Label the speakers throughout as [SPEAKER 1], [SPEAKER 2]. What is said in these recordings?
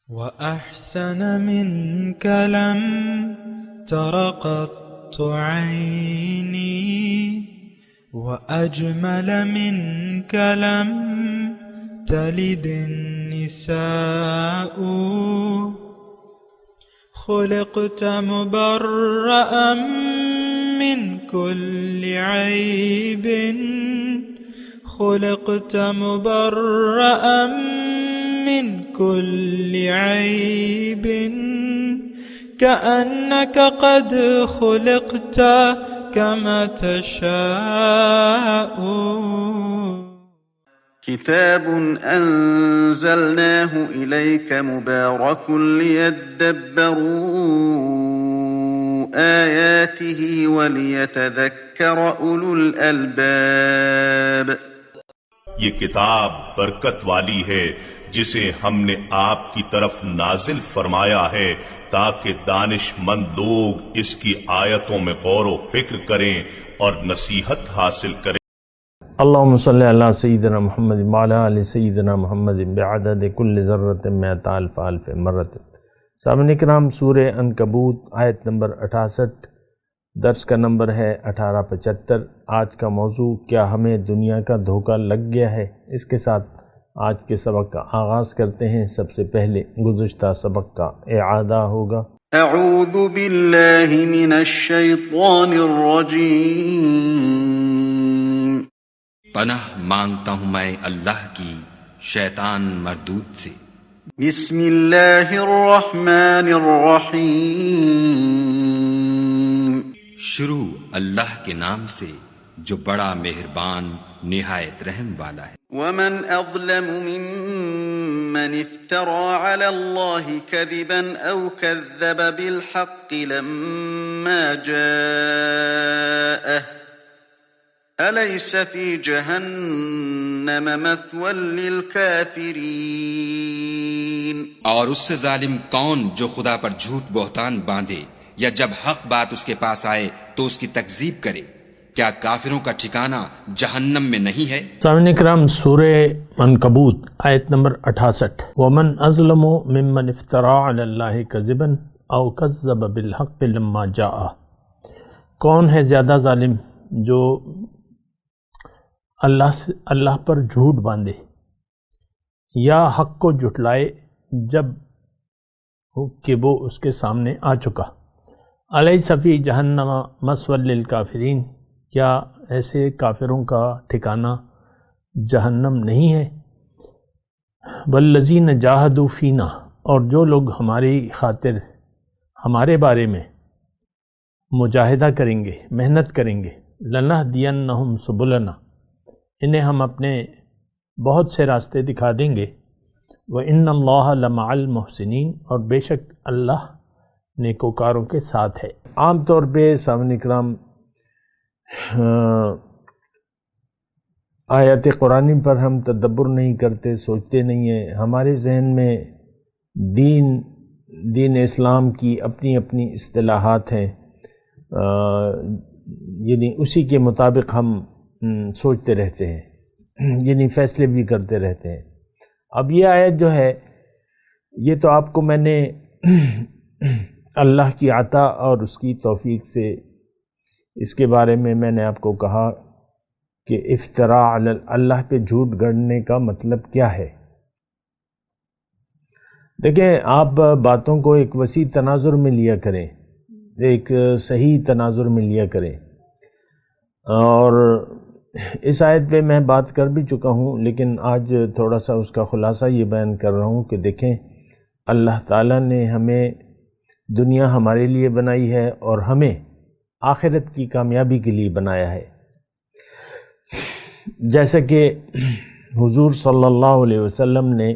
[SPEAKER 1] وأحسن منك لم تر قط عيني وأجمل منك لم تلد النساء خلقت مبرأ من كل عيب خلقت مبرأ من كل عيب كأنك قد خلقت كما تشاء.
[SPEAKER 2] كتاب أنزلناه إليك مبارك ليدبروا آياته وليتذكر أولو الألباب.
[SPEAKER 3] یہ کتاب برکت والی ہے جسے ہم نے آپ کی طرف نازل فرمایا ہے تاکہ دانش مند لوگ اس کی آیتوں میں غور و فکر کریں اور نصیحت حاصل کریں.
[SPEAKER 4] اللہم صلی علی سیدنا محمد وعلی آل سیدنا محمد بعدد کل ذرۃ مئۃ الف الف مرۃ. سامعین کرام، سورہ عنکبوت آیت نمبر 68، درس کا نمبر ہے 1875. آج کا موضوع کیا ہمیں دنیا کا دھوکہ لگ گیا ہے؟ اس کے ساتھ آج کے سبق کا آغاز کرتے ہیں. سب سے پہلے گزشتہ سبق کا اعادہ ہوگا.
[SPEAKER 2] اعوذ باللہ من الشیطان الرجیم.
[SPEAKER 5] پناہ مانگتا ہوں میں اللہ کی شیطان مردود سے.
[SPEAKER 2] بسم اللہ الرحمن الرحیم.
[SPEAKER 5] شروع اللہ کے نام سے جو بڑا مہربان نہایت رحم والا ہے.
[SPEAKER 2] ومن اظلم ممن افترى على الله كذبا او كذب بالحق لما جاءه أليس في جهنم مثوى للكافرين.
[SPEAKER 5] اور اس سے ظالم کون جو خدا پر جھوٹ بہتان باندھے یا جب حق بات اس کے پاس آئے تو اس کی تکذیب کرے. کیا کافروں کا ٹھکانہ جہنم میں نہیں ہے؟
[SPEAKER 4] سامعین کرام، سورہ عنکبوت آیت نمبر 68. ومن اظلم ممن افترى علی اللہ کذبا او کذب بالحق لما جاء. کون ہے زیادہ ظالم جو اللہ پر جھوٹ باندھے یا حق کو جھٹلائے جب کہ وہ اس کے سامنے آ چکا. الیس فی جہنم مثوی للکافرین. کیا ایسے کافروں کا ٹھکانہ جہنم نہیں ہے؟ والذین جاہدوا فینا. اور جو لوگ ہماری خاطر ہمارے بارے میں مجاہدہ کریں گے، محنت کریں گے، لنہدینہم سبلنا. انہیں ہم اپنے بہت سے راستے دکھا دیں گے. وَإِنَّ اللَّهَ لَمَعَ الْمُحْسِنِينَ. اور بے شک اللہ نیکوکاروں کے ساتھ ہے. عام طور پہ سامعین کرام آیات قرآنی پر ہم تدبر نہیں کرتے، سوچتے نہیں ہیں. ہمارے ذہن میں دین اسلام کی اپنی اپنی اصطلاحات ہیں، یعنی اسی کے مطابق ہم سوچتے رہتے ہیں، یعنی فیصلے بھی کرتے رہتے ہیں. اب یہ آیت جو ہے یہ تو آپ کو میں نے اللہ کی عطا اور اس کی توفیق سے اس کے بارے میں نے آپ کو کہا کہ افتراء علی اللہ پہ جھوٹ گڑنے کا مطلب کیا ہے. دیکھیں، آپ باتوں کو ایک وسیع تناظر میں لیا کریں، ایک صحیح تناظر میں لیا کریں. اور اس آیت پہ میں بات کر بھی چکا ہوں، لیکن آج تھوڑا سا اس کا خلاصہ یہ بیان کر رہا ہوں کہ دیکھیں، اللہ تعالیٰ نے ہمیں دنیا ہمارے لیے بنائی ہے اور ہمیں آخرت کی کامیابی کے لیے بنایا ہے. جیسا کہ حضور صلی اللہ علیہ وسلم نے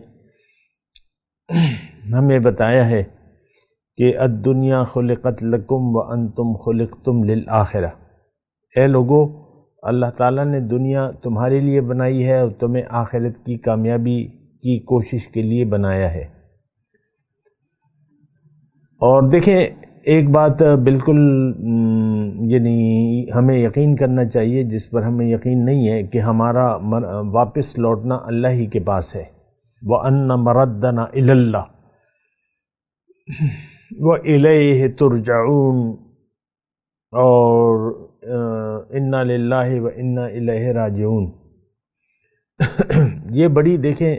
[SPEAKER 4] ہمیں بتایا ہے کہ الدنیا خلقت لکم وانتم خلقتم للآخرہ. اے لوگو، اللہ تعالیٰ نے دنیا تمہارے لیے بنائی ہے اور تمہیں آخرت کی کامیابی کی کوشش کے لیے بنایا ہے. اور دیکھیں، ایک بات بالکل یعنی ہمیں یقین کرنا چاہیے، جس پر ہمیں یقین نہیں ہے، کہ ہمارا واپس لوٹنا اللہ ہی کے پاس ہے. وَأَنَّ مَرَدَّنَا إِلَى اللَّهِ. وَإِلَيْهِ تُرْجَعُونَ، اور اِنَّا لِلَّهِ وَإِنَّا إِلَيْهِ راجعون۔ یہ بڑی دیکھیں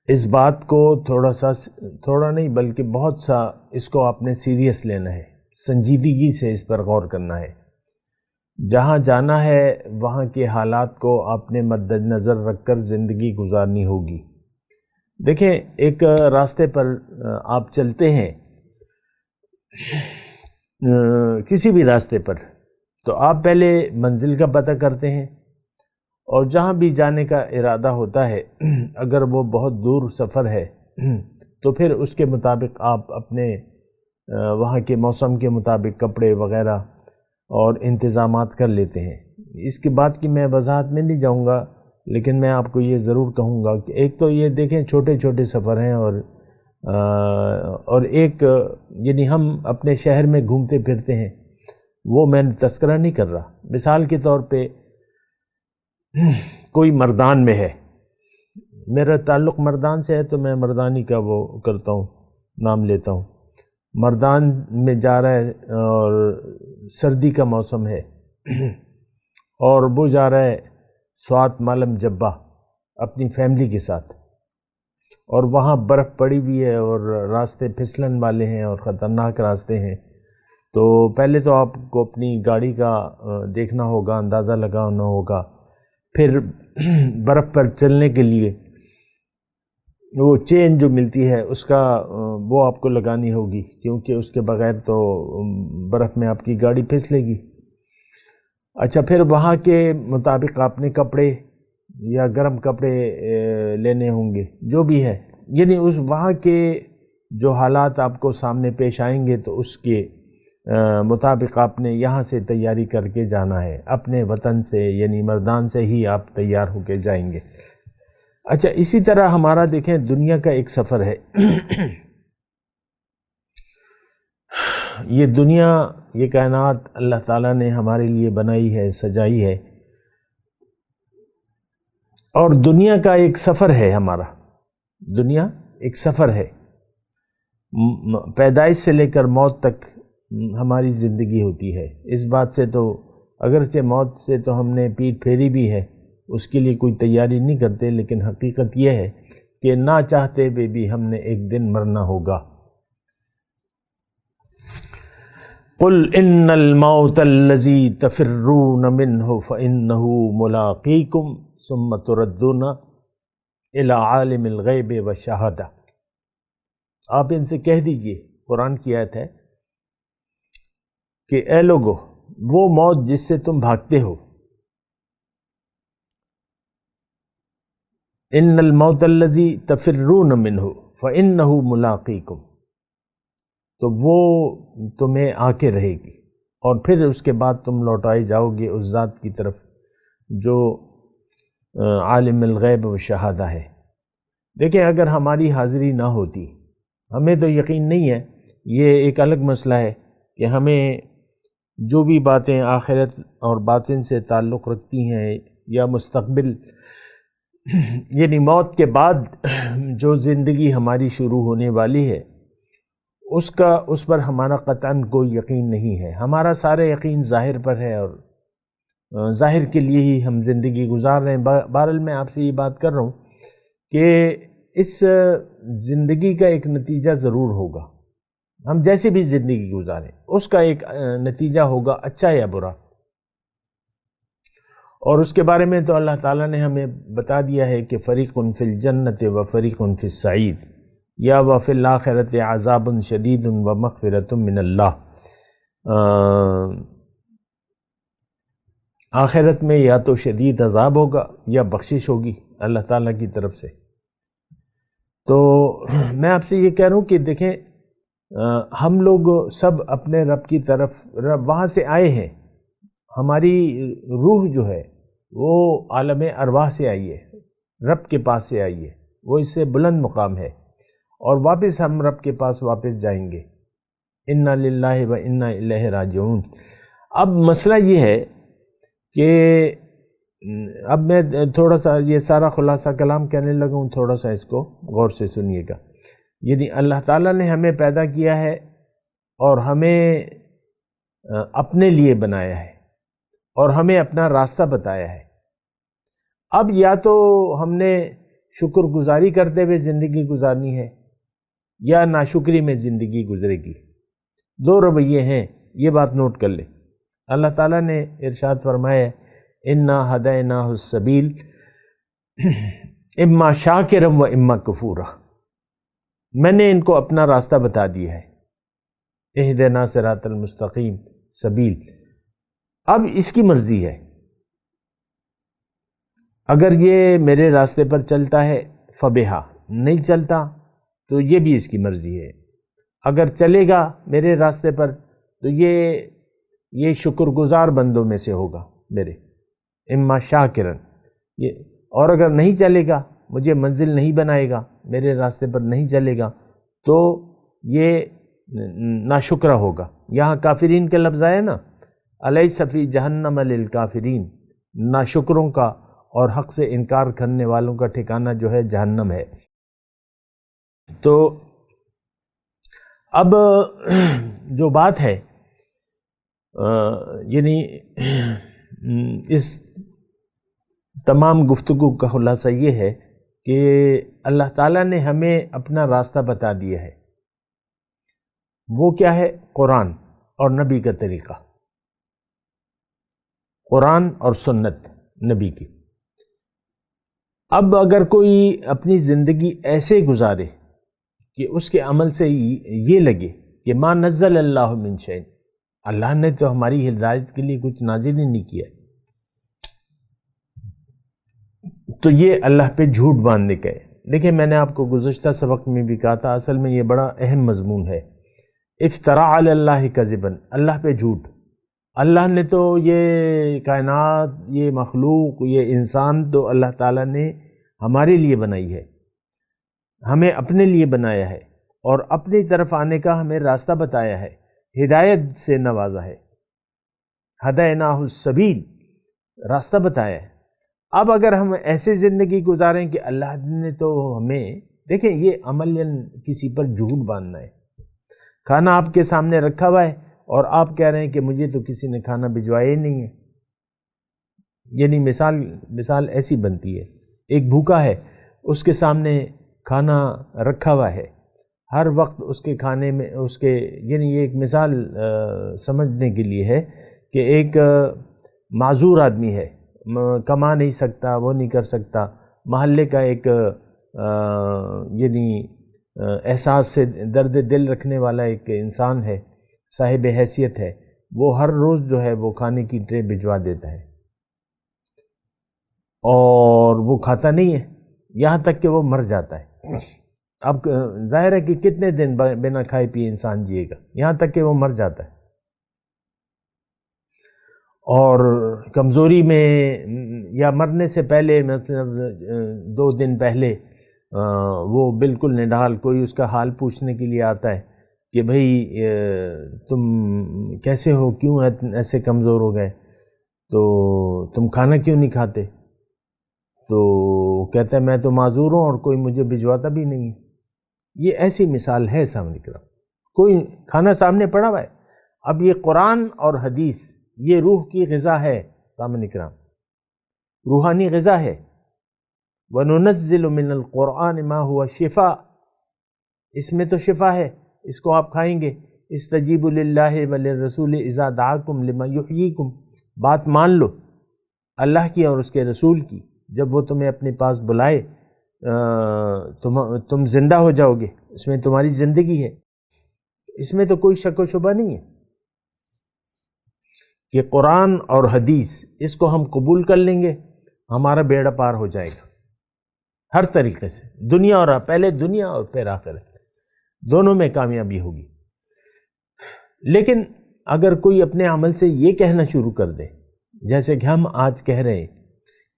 [SPEAKER 4] اس بات کو تھوڑا نہیں بلکہ بہت سا اس کو آپ نے سیریس لینا ہے، سنجیدگی سے اس پر غور کرنا ہے۔ جہاں جانا ہے وہاں کے حالات کو آپ نے مد نظر رکھ کر زندگی گزارنی ہوگی۔ دیکھیں ایک راستے پر آپ چلتے ہیں، کسی بھی راستے پر، تو آپ پہلے منزل کا پتہ کرتے ہیں، اور جہاں بھی جانے کا ارادہ ہوتا ہے اگر وہ بہت دور سفر ہے تو پھر اس کے مطابق آپ اپنے وہاں کے موسم کے مطابق کپڑے وغیرہ اور انتظامات کر لیتے ہیں۔ اس کے بعد کی میں وضاحت میں نہیں جاؤں گا، لیکن میں آپ کو یہ ضرور کہوں گا کہ ایک تو یہ دیکھیں چھوٹے چھوٹے سفر ہیں، اور ایک یعنی ہم اپنے شہر میں گھومتے پھرتے ہیں، وہ میں تذکرہ نہیں کر رہا۔ مثال کے طور پہ کوئی مردان میں ہے، میرا تعلق مردان سے ہے تو میں مردانی کا وہ کرتا ہوں، نام لیتا ہوں۔ مردان میں جا رہا ہے اور سردی کا موسم ہے اور وہ جا رہا ہے سوات مالم جبہ اپنی فیملی کے ساتھ، اور وہاں برف پڑی ہوئی ہے اور راستے پھسلن والے ہیں اور خطرناک راستے ہیں۔ تو پہلے تو آپ کو اپنی گاڑی کا دیکھنا ہوگا، اندازہ لگانا ہوگا، پھر برف پر چلنے کے لیے وہ چین جو ملتی ہے اس کا وہ آپ کو لگانی ہوگی، کیونکہ اس کے بغیر تو برف میں آپ کی گاڑی پھسلے گی۔ اچھا، پھر وہاں کے مطابق آپ نے کپڑے یا گرم کپڑے لینے ہوں گے، جو بھی ہے، یعنی اس وہاں کے جو حالات آپ کو سامنے پیش آئیں گے تو اس کے مطابق آپ نے یہاں سے تیاری کر کے جانا ہے، اپنے وطن سے یعنی مردان سے ہی آپ تیار ہو کے جائیں گے۔ اچھا، اسی طرح ہمارا دیکھیں دنیا کا ایک سفر ہے۔ یہ دنیا، یہ کائنات اللہ تعالیٰ نے ہمارے لیے بنائی ہے، سجائی ہے، اور دنیا کا ایک سفر ہے ہمارا۔ دنیا ایک سفر ہے، پیدائش سے لے کر موت تک ہماری زندگی ہوتی ہے۔ اس بات سے تو اگرچہ موت سے تو ہم نے پیٹھ پھیری بھی ہے، اس کے لیے کوئی تیاری نہیں کرتے، لیکن حقیقت یہ ہے کہ نہ چاہتے ہوئے بھی ہم نے ایک دن مرنا ہوگا۔ قُلْ إِنَّ الْمَوْتَ الَّذِي تَفِرُّونَ مِنْهُ فَإِنَّهُ مُلَاقِيكُمْ ثُمَّ تُرَدُّونَ إِلَى عَالِمِ الْغَيْبِ وَالشَّهَادَةِ۔ آپ ان سے کہہ دیجئے، قرآن کی آیت ہے کہ اے لوگو، وہ موت جس سے تم بھاگتے ہو، ان الموت الذی تفرون منہ فانہ ملاقیکم، تو وہ تمہیں آ کے رہے گی، اور پھر اس کے بعد تم لوٹائے جاؤ گے اس ذات کی طرف جو عالم الغیب و شہادہ ہے۔ دیکھیں اگر ہماری حاضری نہ ہوتی، ہمیں تو یقین نہیں ہے، یہ ایک الگ مسئلہ ہے کہ ہمیں جو بھی باتیں آخرت اور باطن سے تعلق رکھتی ہیں یا مستقبل یعنی موت کے بعد جو زندگی ہماری شروع ہونے والی ہے اس پر ہمارا قطعاً کوئی یقین نہیں ہے۔ ہمارا سارا یقین ظاہر پر ہے اور ظاہر کے لیے ہی ہم زندگی گزار رہے ہیں۔ بہرحال میں آپ سے یہ بات کر رہا ہوں کہ اس زندگی کا ایک نتیجہ ضرور ہوگا، ہم جیسے بھی زندگی گزاریں اس کا ایک نتیجہ ہوگا، اچھا یا برا، اور اس کے بارے میں تو اللہ تعالیٰ نے ہمیں بتا دیا ہے کہ فریق فی الجنت و فریق فی السعید یا وفی الآخرۃ عذاب شدید و مغفرۃ من اللہ۔ آخرت میں یا تو شدید عذاب ہوگا یا بخشش ہوگی اللہ تعالیٰ کی طرف سے۔ تو میں آپ سے یہ کہہ رہا ہوں کہ دیکھیں ہم لوگ سب اپنے رب کی طرف وہاں سے آئے ہیں، ہماری روح جو ہے وہ عالم ارواح سے آئی ہے، رب کے پاس سے آئی ہے، وہ اس سے بلند مقام ہے، اور واپس ہم رب کے پاس واپس جائیں گے۔ انا للہ و انا الیہ راجعون۔ اب مسئلہ یہ ہے کہ اب میں تھوڑا سا یہ سارا خلاصہ کلام کہنے لگا ہوں، تھوڑا سا اس کو غور سے سنیے گا۔ یعنی اللہ تعالیٰ نے ہمیں پیدا کیا ہے اور ہمیں اپنے لیے بنایا ہے اور ہمیں اپنا راستہ بتایا ہے۔ اب یا تو ہم نے شکر گزاری کرتے ہوئے زندگی گزارنی ہے یا ناشکری میں زندگی گزرے گی، دو رویے ہیں، یہ بات نوٹ کر لیں۔ اللہ تعالیٰ نے ارشاد فرمایا انا ہدیناہ السبیل اما شاکرا و اما کفورا، میں نے ان کو اپنا راستہ بتا دیا ہے، اہدنا صراط المستقیم سبیل۔ اب اس کی مرضی ہے، اگر یہ میرے راستے پر چلتا ہے فبہا، نہیں چلتا تو یہ بھی اس کی مرضی ہے۔ اگر چلے گا میرے راستے پر تو یہ شکر گزار بندوں میں سے ہوگا میرے، اما شاکرن، اور اگر نہیں چلے گا، مجھے منزل نہیں بنائے گا، میرے راستے پر نہیں چلے گا، تو یہ ناشکرہ ہوگا۔ یہاں کافرین کا لفظ آیا نا، الیس فی جہنم للکافرین، ناشکروں کا اور حق سے انکار کرنے والوں کا ٹھکانہ جو ہے جہنم ہے۔ تو اب جو بات ہے یعنی اس تمام گفتگو کا خلاصہ یہ ہے کہ اللہ تعالیٰ نے ہمیں اپنا راستہ بتا دیا ہے، وہ کیا ہے؟ قرآن اور نبی کا طریقہ، قرآن اور سنت نبی کی۔ اب اگر کوئی اپنی زندگی ایسے گزارے کہ اس کے عمل سے یہ لگے کہ ما نزل اللہ من شیء، اللہ نے تو ہماری ہدایت کے لیے کچھ نازل ہی نہیں کیا، تو یہ اللہ پہ جھوٹ باندھنے کا ہے۔ دیکھیں میں نے آپ کو گزشتہ سبق میں بھی کہا تھا، اصل میں یہ بڑا اہم مضمون ہے، افتراء علی اللہ کذبا، اللہ پہ جھوٹ۔ اللہ نے تو یہ کائنات، یہ مخلوق، یہ انسان تو اللہ تعالیٰ نے ہمارے لیے بنائی ہے، ہمیں اپنے لیے بنایا ہے اور اپنی طرف آنے کا ہمیں راستہ بتایا ہے، ہدایت سے نوازا ہے، ہدیناہ السبیل، راستہ بتایا ہے۔ اب اگر ہم ایسے زندگی گزاریں کہ اللہ نے تو ہمیں، دیکھیں یہ عملاً کسی پر جھوٹ باندھنا ہے۔ کھانا آپ کے سامنے رکھا ہوا ہے اور آپ کہہ رہے ہیں کہ مجھے تو کسی نے کھانا بھجوایا ہی نہیں ہے، یعنی مثال ایسی بنتی ہے، ایک بھوکا ہے، اس کے سامنے کھانا رکھا ہوا ہے، ہر وقت اس کے کھانے میں اس کے، یعنی یہ ایک مثال سمجھنے کے لیے ہے کہ ایک معذور آدمی ہے، کما نہیں سکتا، وہ نہیں کر سکتا، محلے کا ایک یعنی احساس سے درد دل رکھنے والا ایک انسان ہے، صاحب حیثیت ہے، وہ ہر روز جو ہے وہ کھانے کی ٹرے بھجوا دیتا ہے اور وہ کھاتا نہیں ہے، یہاں تک کہ وہ مر جاتا ہے۔ اب ظاہر ہے کہ کتنے دن بنا کھائے پیے انسان جیے گا، یہاں تک کہ وہ مر جاتا ہے۔ اور کمزوری میں یا مرنے سے پہلے، مطلب 2 دن پہلے وہ بالکل نڈال، کوئی اس کا حال پوچھنے کے لیے آتا ہے کہ بھئی تم کیسے ہو، کیوں ایسے کمزور ہو گئے، تو تم کھانا کیوں نہیں کھاتے؟ تو کہتا ہے میں تو معذور ہوں اور کوئی مجھے بھجواتا بھی نہیں ہے۔ یہ ایسی مثال ہے سامنے کی طرف، کوئی کھانا سامنے پڑا ہوا ہے۔ اب یہ قرآن اور حدیث یہ روح کی غذا ہے، سامنے کرام روحانی غذا ہے۔ وَنُنَزِّلُ مِنَ الْقُرْآنِ مَا هُوَ شِفَاء، اس میں تو شفا ہے، اس کو آپ کھائیں گے۔ استجیبوا للہ وللرسول اذا دعاکم لما یحییکم، بات مان لو اللہ کی اور اس کے رسول کی، جب وہ تمہیں اپنے پاس بلائے تم زندہ ہو جاؤ گے، اس میں تمہاری زندگی ہے۔ اس میں تو کوئی شک و شبہ نہیں ہے کہ قرآن اور حدیث اس کو ہم قبول کر لیں گے، ہمارا بیڑا پار ہو جائے گا ہر طریقے سے، دنیا اور پہلے دنیا اور پھر آخرت، دونوں میں کامیابی ہوگی۔ لیکن اگر کوئی اپنے عمل سے یہ کہنا شروع کر دے، جیسے کہ ہم آج کہہ رہے ہیں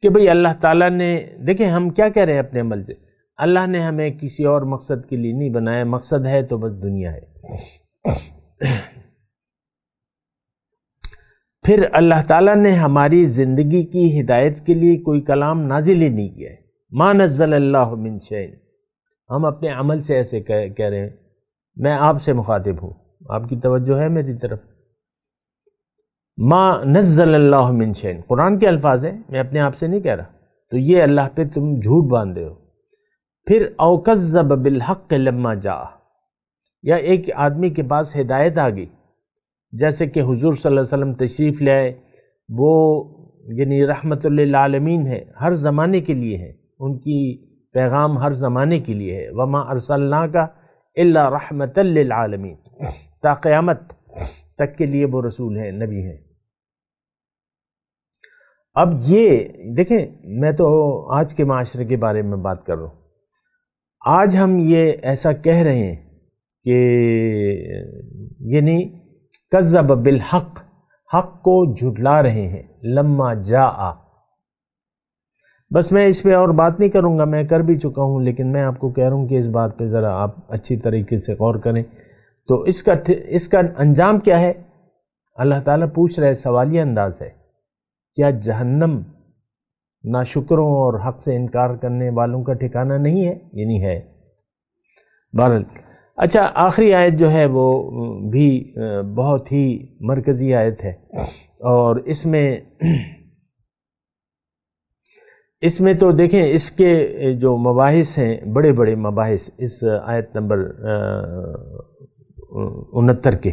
[SPEAKER 4] کہ بھئی اللہ تعالیٰ نے، دیکھیں ہم کیا کہہ رہے ہیں اپنے عمل سے، اللہ نے ہمیں کسی اور مقصد کے لیے نہیں بنایا، مقصد ہے تو بس دنیا ہے۔ پھر اللہ تعالیٰ نے ہماری زندگی کی ہدایت کے لیے کوئی کلام نازل ہی نہیں کیا ہے، ما نزل اللہ من شیء، ہم اپنے عمل سے ایسے کہہ رہے ہیں. میں آپ سے مخاطب ہوں، آپ کی توجہ ہے میری طرف. ما نزل اللہ من شیء، قرآن کے الفاظ ہیں، میں اپنے آپ سے نہیں کہہ رہا. تو یہ اللہ پہ تم جھوٹ باندھے ہو. پھر او کذب بالحق لما جاء، یا ایک آدمی کے پاس ہدایت آ گئی، جیسے کہ حضور صلی اللہ علیہ وسلم تشریف لے آئے، وہ یعنی رحمت للعالمین ہے، ہر زمانے کے لیے ہے، ان کی پیغام ہر زمانے کے لیے ہے. وما ارسلناک الا رحمت للعالمین، تا قیامت تک کے لیے وہ رسول ہیں، نبی ہیں. اب یہ دیکھیں، میں تو آج کے معاشرے کے بارے میں بات کر رہا ہوں. آج ہم یہ ایسا کہہ رہے ہیں کہ یعنی کذب بالحق، حق کو جھٹلا رہے ہیں. لما جاء، بس میں اس پہ اور بات نہیں کروں گا، میں کر بھی چکا ہوں، لیکن میں آپ کو کہہ رہا ہوں کہ اس بات پہ ذرا آپ اچھی طریقے سے غور کریں. تو اس کا انجام کیا ہے؟ اللہ تعالیٰ پوچھ رہے، سوالیہ انداز ہے. کیا جہنم ناشکروں اور حق سے انکار کرنے والوں کا ٹھکانہ نہیں ہے؟ یعنی ہے. بہرحال اچھا، آخری آیت جو ہے وہ بھی بہت ہی مرکزی آیت ہے، اور اس میں تو دیکھیں اس کے جو مباحث ہیں، بڑے بڑے مباحث اس آیت نمبر 69 کے.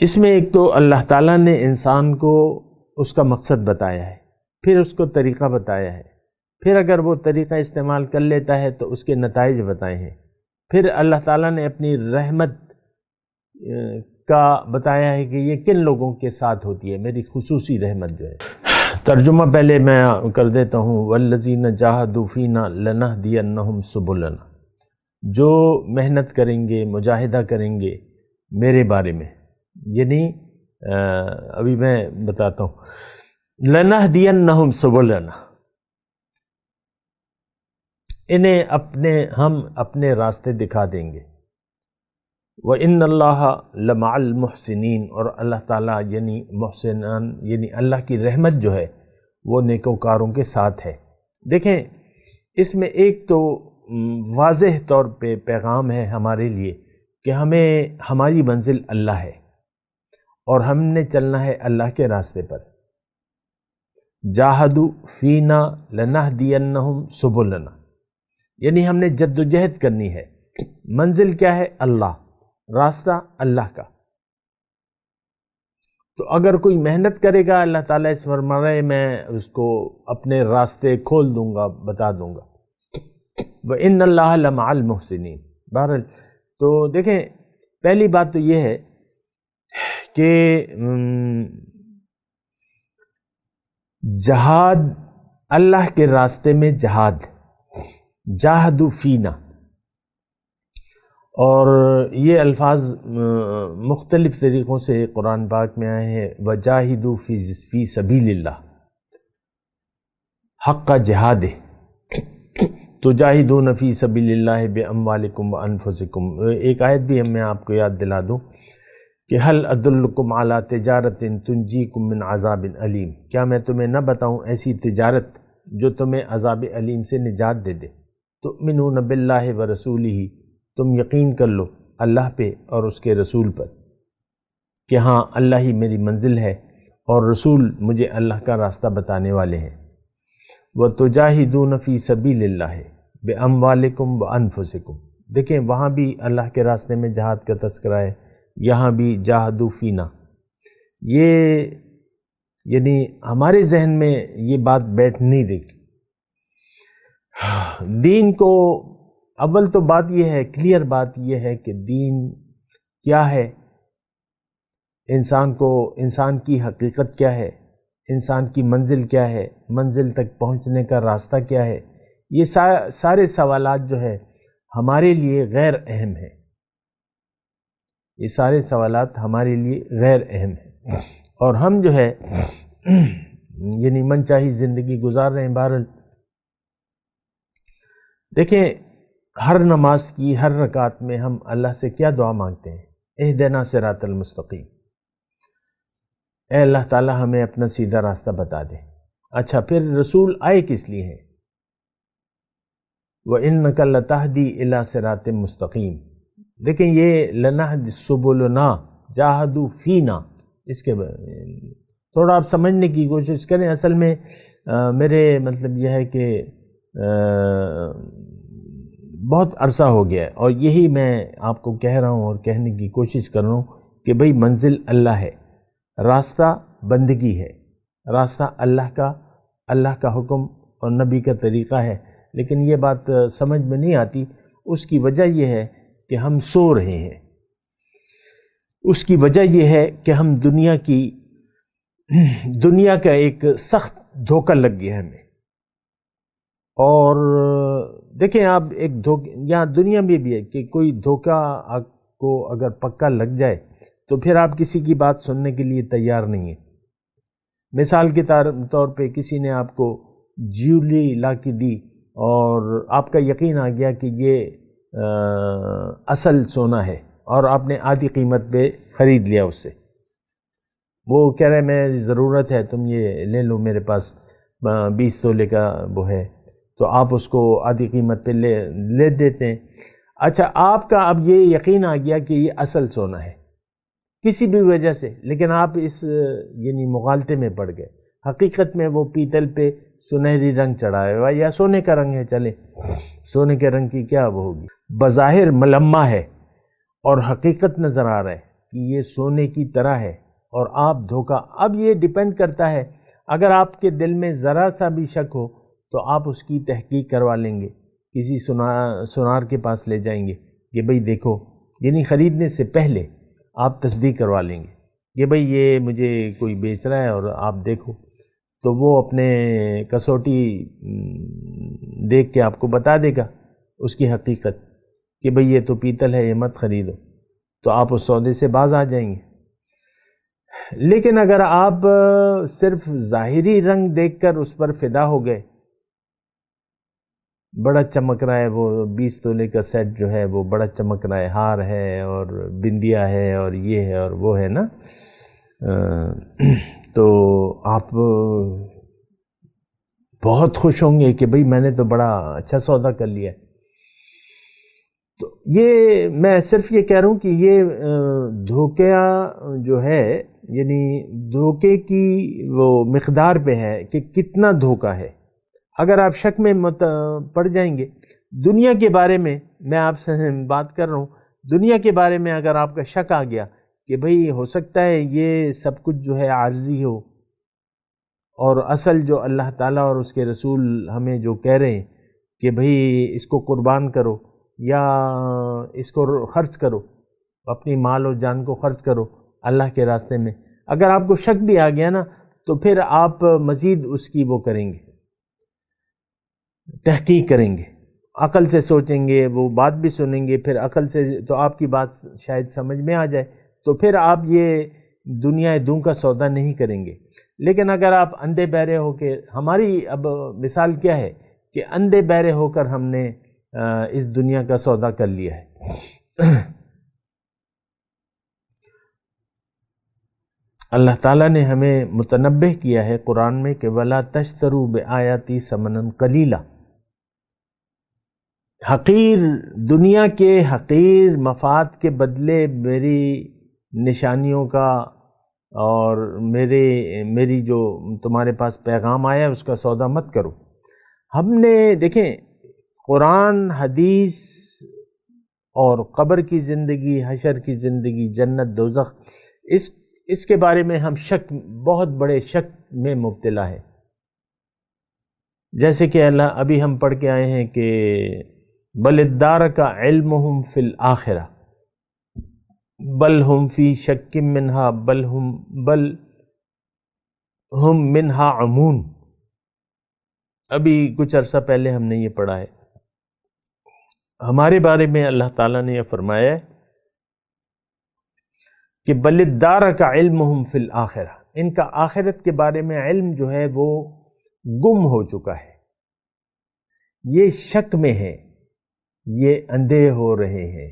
[SPEAKER 4] اس میں ایک تو اللہ تعالیٰ نے انسان کو اس کا مقصد بتایا ہے، پھر اس کو طریقہ بتایا ہے، پھر اگر وہ طریقہ استعمال کر لیتا ہے تو اس کے نتائج بتائے ہیں، پھر اللہ تعالیٰ نے اپنی رحمت کا بتایا ہے کہ یہ کن لوگوں کے ساتھ ہوتی ہے، میری خصوصی رحمت جو ہے. ترجمہ پہلے میں کر دیتا ہوں. والذین جاہدوا فینا لنہدینہم سبلنا، جو محنت کریں گے، مجاہدہ کریں گے میرے بارے میں، یعنی ابھی میں بتاتا ہوں. لنہدینہم سبلنا، انہیں ہم اپنے راستے دکھا دیں گے. وَإِنَّ اللَّهَ لَمَعَ الْمُحْسِنِينَ، اور اللہ تعالیٰ یعنی محسنان، یعنی اللہ کی رحمت جو ہے وہ نیکوکاروں کے ساتھ ہے. دیکھیں اس میں ایک تو واضح طور پہ پیغام ہے ہمارے لیے کہ ہماری منزل اللہ ہے، اور ہم نے چلنا ہے اللہ کے راستے پر. جاہدوا فینا لنہدینہم سبلنا، یعنی ہم نے جد و جہد کرنی ہے. منزل کیا ہے؟ اللہ، راستہ اللہ کا. تو اگر کوئی محنت کرے گا، اللہ تعالیٰ اس فرما رہے میں اس کو اپنے راستے کھول دوں گا، بتا دوں گا. وَإِنَّ اللَّهَ لَمَعَ الْمُحْسِنِينَ. بہرحال تو دیکھیں، پہلی بات تو یہ ہے کہ جہاد، اللہ کے راستے میں جہاد، جاہدوا فینا، اور یہ الفاظ مختلف طریقوں سے قرآن پاک میں آئے ہیں. وجاہدوا فی سبیل اللہ، حق کا جہاد ہے. تجاہدون فی سبیل اللہ باموالکم وانفسکم. ایک آیت بھی میں آپ کو یاد دلا دوں کہ هل ادلکم علی تجارت تنجیکم من عذاب علیم، کیا میں تمہیں نہ بتاؤں ایسی تجارت جو تمہیں عذاب علیم سے نجات دے دے. تؤمنون باللہ ورسولہ، تم یقین کر لو اللہ پہ اور اس کے رسول پر کہ ہاں اللہ ہی میری منزل ہے اور رسول مجھے اللہ کا راستہ بتانے والے ہیں. وَتُجَاهِدُونَ فِي سَبِيلِ اللَّهِ بِأَمْوَالِكُمْ وَأَنفُسِكُمْ. دیکھیں وہاں بھی اللہ کے راستے میں جہاد کا تذکرہ ہے، یہاں بھی جاہدوا فینا. یہ یعنی ہمارے ذہن میں یہ بات بیٹھ نہیں دیکھی. دین کو اول تو بات یہ ہے، کلیئر بات یہ ہے کہ دین کیا ہے، انسان کی حقیقت کیا ہے، انسان کی منزل کیا ہے، منزل تک پہنچنے کا راستہ کیا ہے. یہ سارے سوالات جو ہے ہمارے لیے غیر اہم ہیں. یہ سارے سوالات ہمارے لیے غیر اہم ہیں، اور ہم جو ہے یعنی من چاہی زندگی گزار رہے ہیں. بہرحال دیکھیں، ہر نماز کی ہر رکعت میں ہم اللہ سے کیا دعا مانگتے ہیں؟ اہدنا صراط المستقیم. اے اللہ تعالی ہمیں اپنا سیدھا راستہ بتا دے. اچھا، پھر رسول آئے کس لیے ہیں؟ وَإِنَّكَ لَتَهْدِي إِلَى صِرَاطٍ مُسْتَقِيم. دیکھیں یہ لَنَهْدِ سُبُلُنَا جَاهَدُوا فِينَا، اس کے تھوڑا آپ سمجھنے کی کوشش کریں. اصل میں میرے مطلب یہ ہے کہ بہت عرصہ ہو گیا ہے اور یہی میں آپ کو کہہ رہا ہوں اور کہنے کی کوشش کر رہا ہوں کہ بھئی منزل اللہ ہے، راستہ بندگی ہے، راستہ اللہ کا حکم اور نبی کا طریقہ ہے. لیکن یہ بات سمجھ میں نہیں آتی. اس کی وجہ یہ ہے کہ ہم سو رہے ہیں، اس کی وجہ یہ ہے کہ ہم دنیا کا ایک سخت دھوکہ لگ گیا ہمیں. اور دیکھیں آپ ایک یہاں دنیا میں بھی ہے کہ کوئی دھوکہ آپ کو اگر پکا لگ جائے تو پھر آپ کسی کی بات سننے کے لیے تیار نہیں ہیں. مثال کے طور پہ کسی نے آپ کو جیولی لا کے دی اور آپ کا یقین آ گیا کہ یہ اصل سونا ہے اور آپ نے آدھی قیمت پہ خرید لیا اس سے. وہ کہہ رہے میں ضرورت ہے تم یہ لے لو، میرے پاس 20 تولے کا وہ ہے، تو آپ اس کو آدھی قیمت پہ لے دیتے ہیں. اچھا آپ کا اب یہ یقین آ گیا کہ یہ اصل سونا ہے کسی بھی وجہ سے، لیکن آپ اس یعنی مغالطے میں پڑ گئے. حقیقت میں وہ پیتل پہ سنہری رنگ چڑھایا ہوا یا سونے کا رنگ ہے، چلے سونے کے رنگ کی کیا وہ ہوگی، بظاہر ملمہ ہے اور حقیقت نظر آ رہا ہے کہ یہ سونے کی طرح ہے اور آپ دھوکہ. اب یہ ڈیپینڈ کرتا ہے، اگر آپ کے دل میں ذرا سا بھی شک ہو تو آپ اس کی تحقیق کروا لیں گے، کسی سونار کے پاس لے جائیں گے کہ بھئی دیکھو، یعنی خریدنے سے پہلے آپ تصدیق کروا لیں گے کہ بھئی یہ مجھے کوئی بیچ رہا ہے اور آپ دیکھو، تو وہ اپنے کسوٹی دیکھ کے آپ کو بتا دے گا اس کی حقیقت کہ بھئی یہ تو پیتل ہے، یہ مت خریدو، تو آپ اس سودے سے باز آ جائیں گے. لیکن اگر آپ صرف ظاہری رنگ دیکھ کر اس پر فدا ہو گئے، بڑا چمک رہا ہے وہ 20 تولے کا سیٹ جو ہے وہ بڑا چمک رہا ہے، ہار ہے اور بندیا ہے اور یہ ہے اور وہ ہے نا، تو آپ بہت خوش ہوں گے کہ بھئی میں نے تو بڑا اچھا سودا کر لیا. تو یہ میں صرف یہ کہہ رہا ہوں کہ یہ دھوکہ جو ہے یعنی دھوکے کی وہ مقدار پہ ہے کہ کتنا دھوکہ ہے. اگر آپ شک میں پڑ جائیں گے دنیا کے بارے میں آپ سے بات کر رہا ہوں، دنیا کے بارے میں اگر آپ کا شک آ گیا کہ بھئی ہو سکتا ہے یہ سب کچھ جو ہے عارضی ہو اور اصل جو اللہ تعالیٰ اور اس کے رسول ہمیں جو کہہ رہے ہیں کہ بھئی اس کو قربان کرو یا اس کو خرچ کرو، اپنی مال و جان کو خرچ کرو اللہ کے راستے میں، اگر آپ کو شک بھی آ گیا نا تو پھر آپ مزید اس کی وہ کریں گے، تحقیق کریں گے، عقل سے سوچیں گے، وہ بات بھی سنیں گے، پھر عقل سے تو آپ کی بات شاید سمجھ میں آ جائے تو پھر آپ یہ دنیا دوں کا سودا نہیں کریں گے. لیکن اگر آپ اندھے بہرے ہو کے، ہماری اب مثال کیا ہے کہ اندھے بہرے ہو کر ہم نے اس دنیا کا سودا کر لیا ہے. اللہ تعالیٰ نے ہمیں متنبہ کیا ہے قرآن میں کہ وَلَا تَشْتَرُوا بِآيَاتِي ثَمَنًا قَلِيلًا، حقیر دنیا کے حقیر مفاد کے بدلے میری نشانیوں کا اور میری جو تمہارے پاس پیغام آیا اس کا سودا مت کرو. ہم نے دیکھیں قرآن، حدیث اور قبر کی زندگی، حشر کی زندگی، جنت دوزخ، اس کے بارے میں ہم بہت بڑے شک میں مبتلا ہے. جیسے کہ اللہ ابھی ہم پڑھ کے آئے ہیں کہ بل ادارک علمہم فی الآخرہ بل ہم فی شک منہا بل ہم منہا عمون. ابھی کچھ عرصہ پہلے ہم نے یہ پڑھا ہے. ہمارے بارے میں اللہ تعالیٰ نے یہ فرمایا ہے کہ بل ادارک علمہم فی الآخرہ، ان کا آخرت کے بارے میں علم جو ہے وہ گم ہو چکا ہے، یہ شک میں ہے، یہ اندھے ہو رہے ہیں.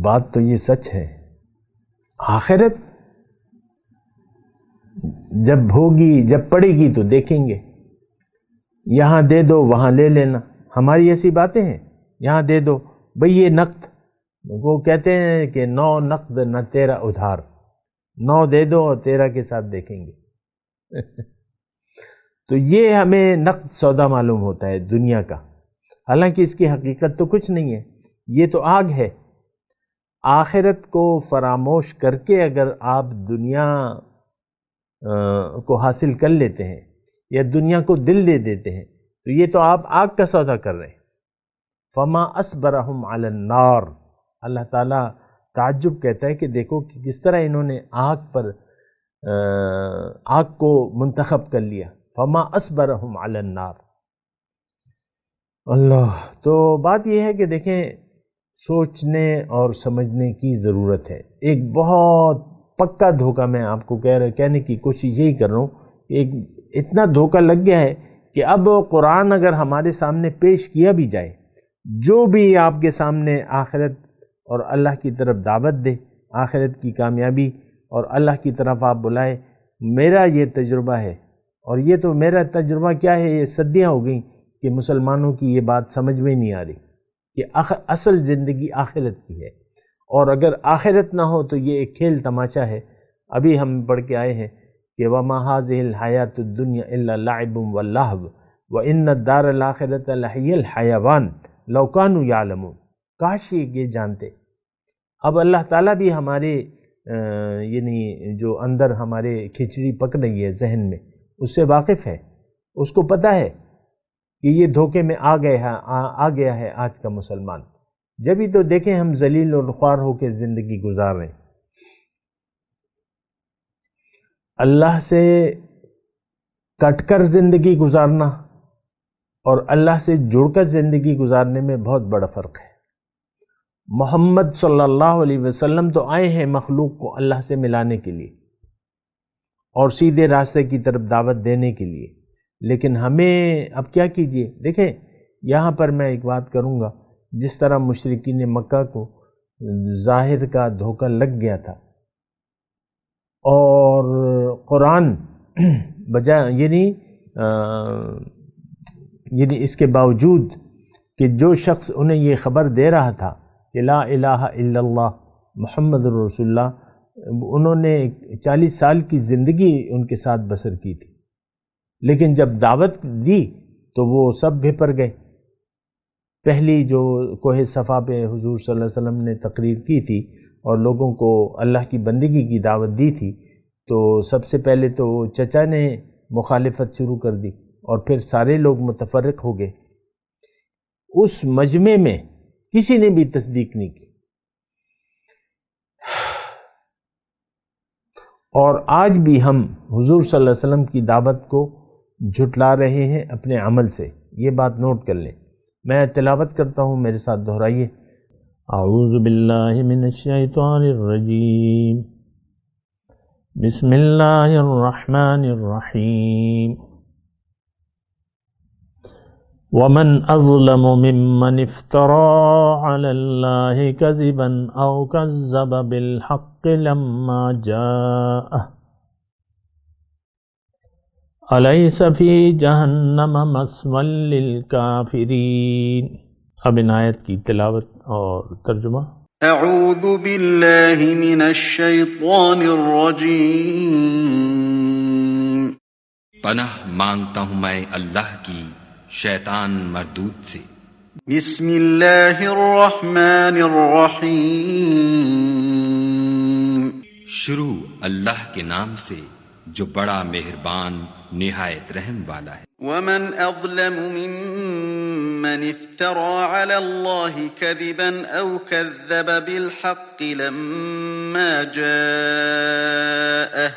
[SPEAKER 4] بات تو یہ سچ ہے، آخرت جب ہوگی، جب پڑے گی تو دیکھیں گے. یہاں دے دو وہاں لے لینا، ہماری ایسی باتیں ہیں، یہاں دے دو بھئی یہ نقد، وہ کہتے ہیں کہ 9 نقد نہ 13 ادھار، 9 دے دو اور 13 کے ساتھ دیکھیں گے تو یہ ہمیں نقد سودا معلوم ہوتا ہے دنیا کا، حالانکہ اس کی حقیقت تو کچھ نہیں ہے، یہ تو آگ ہے۔ آخرت کو فراموش کر کے اگر آپ دنیا کو حاصل کر لیتے ہیں یا دنیا کو دل دے دیتے ہیں تو یہ تو آپ آگ کا سودا کر رہے ہیں۔ فما اصبرہم علی النار، اللہ تعالیٰ تعجب کہتا ہے کہ دیکھو کہ کس طرح انہوں نے آگ کو منتخب کر لیا، فما اصبرہم علی النار۔ اللہ، تو بات یہ ہے کہ دیکھیں سوچنے اور سمجھنے کی ضرورت ہے۔ ایک بہت پکا دھوکہ میں آپ کو کہنے کی کوشش یہی کر رہا ہوں، ایک اتنا دھوکہ لگ گیا ہے کہ اب قرآن اگر ہمارے سامنے پیش کیا بھی جائے، جو بھی آپ کے سامنے آخرت اور اللہ کی طرف دعوت دے، آخرت کی کامیابی اور اللہ کی طرف آپ بلائے، میرا یہ تجربہ ہے، اور یہ تو میرا تجربہ کیا ہے، یہ صدیاں ہو گئیں کہ مسلمانوں کی یہ بات سمجھ میں نہیں آ رہی کہ اصل زندگی آخرت کی ہے، اور اگر آخرت نہ ہو تو یہ ایک کھیل تماشا ہے۔ ابھی ہم پڑھ کے آئے ہیں کہ وَمَا هَذِهِ الْحَيَاةُ الدُّنْيَا إِلَّا لَعِبٌ وَلَّهْوٌ وَإِنَّ الدَّارَ الْآخِرَةَ لَهِيَ الْحَيَوَانُ لَوْ كَانُوا يَعْلَمُونَ، کاش یہ جانتے۔ اب اللہ تعالیٰ بھی ہمارے یعنی جو اندر ہمارے کھچڑی پک رہی ہے ذہن میں، اس سے واقف ہے، اس کو پتہ ہے کہ یہ دھوکے میں آ گیا ہے آج کا مسلمان۔ جبھی تو دیکھیں ہم ذلیل اور خوار ہو کے زندگی گزار رہے ہیں۔ اللہ سے کٹ کر زندگی گزارنا اور اللہ سے جڑ کر زندگی گزارنے میں بہت بڑا فرق ہے۔ محمد صلی اللہ علیہ وسلم تو آئے ہیں مخلوق کو اللہ سے ملانے کے لیے اور سیدھے راستے کی طرف دعوت دینے کے لیے، لیکن ہمیں اب کیا کیجئے؟ دیکھیں یہاں پر میں ایک بات کروں گا، جس طرح مشرکین مکہ کو ظاہر کا دھوکہ لگ گیا تھا اور قرآن بجائے یعنی اس کے باوجود کہ جو شخص انہیں یہ خبر دے رہا تھا کہ لا الہ الا اللہ محمد رسول اللہ، انہوں نے 40 سال کی زندگی ان کے ساتھ بسر کی تھی، لیکن جب دعوت دی تو وہ سب بھپر گئے۔ پہلی جو کوہ صفا پہ حضور صلی اللہ علیہ وسلم نے تقریر کی تھی اور لوگوں کو اللہ کی بندگی کی دعوت دی تھی، تو سب سے پہلے تو چچا نے مخالفت شروع کر دی اور پھر سارے لوگ متفرق ہو گئے۔ اس مجمع میں کسی نے بھی تصدیق نہیں کی، اور آج بھی ہم حضور صلی اللہ علیہ وسلم کی دعوت کو جھٹلا رہے ہیں اپنے عمل سے، یہ بات نوٹ کر لیں۔ میں تلاوت کرتا ہوں، میرے ساتھ دہرائیے۔ اعوذ باللہ من الشیطان الرجیم، بسم اللہ الرحمن الرحیم۔ ومن اظلم ممن افترى على الله كذبا او كذب بالحق لما جاءه الیس فی جہنم مثوی للکافرین۔ اب ان آیت کی تلاوت اور ترجمہ۔
[SPEAKER 2] اعوذ باللہ من الشیطان الرجیم،
[SPEAKER 5] پناہ مانگتا ہوں میں اللہ کی شیطان مردود سے۔
[SPEAKER 2] بسم اللہ الرحمن الرحیم،
[SPEAKER 5] شروع اللہ کے نام سے جو بڑا مہربان نہایت رحم والا ہے۔
[SPEAKER 2] ومن اظلم ممن افترى على الله كذبا او كذب بالحق لما جاءه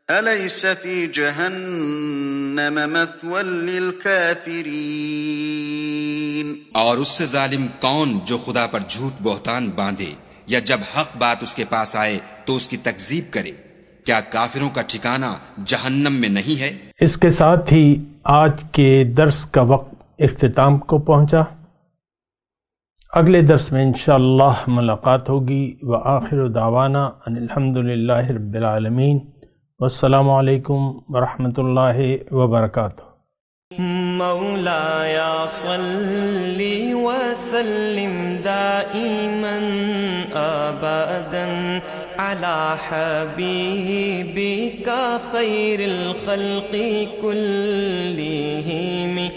[SPEAKER 2] اليس في جهنم مثوى للكافرين۔
[SPEAKER 5] اور اس سے ظالم کون جو خدا پر جھوٹ بہتان باندھے یا جب حق بات اس کے پاس آئے تو اس کی تکذیب کرے، کیا کافروں کا ٹھکانہ جہنم میں نہیں ہے؟
[SPEAKER 4] اس کے ساتھ ہی آج کے درس کا وقت اختتام کو پہنچا۔ اگلے درس میں انشاءاللہ ملاقات ہوگی۔ وآخر دعوانا ان الحمدللہ رب العالمین، والسلام علیکم ورحمۃ اللہ وبرکاتہ۔
[SPEAKER 6] مولاي صل وسلم دائما أبدا على حبيبك خير الخلق كلهم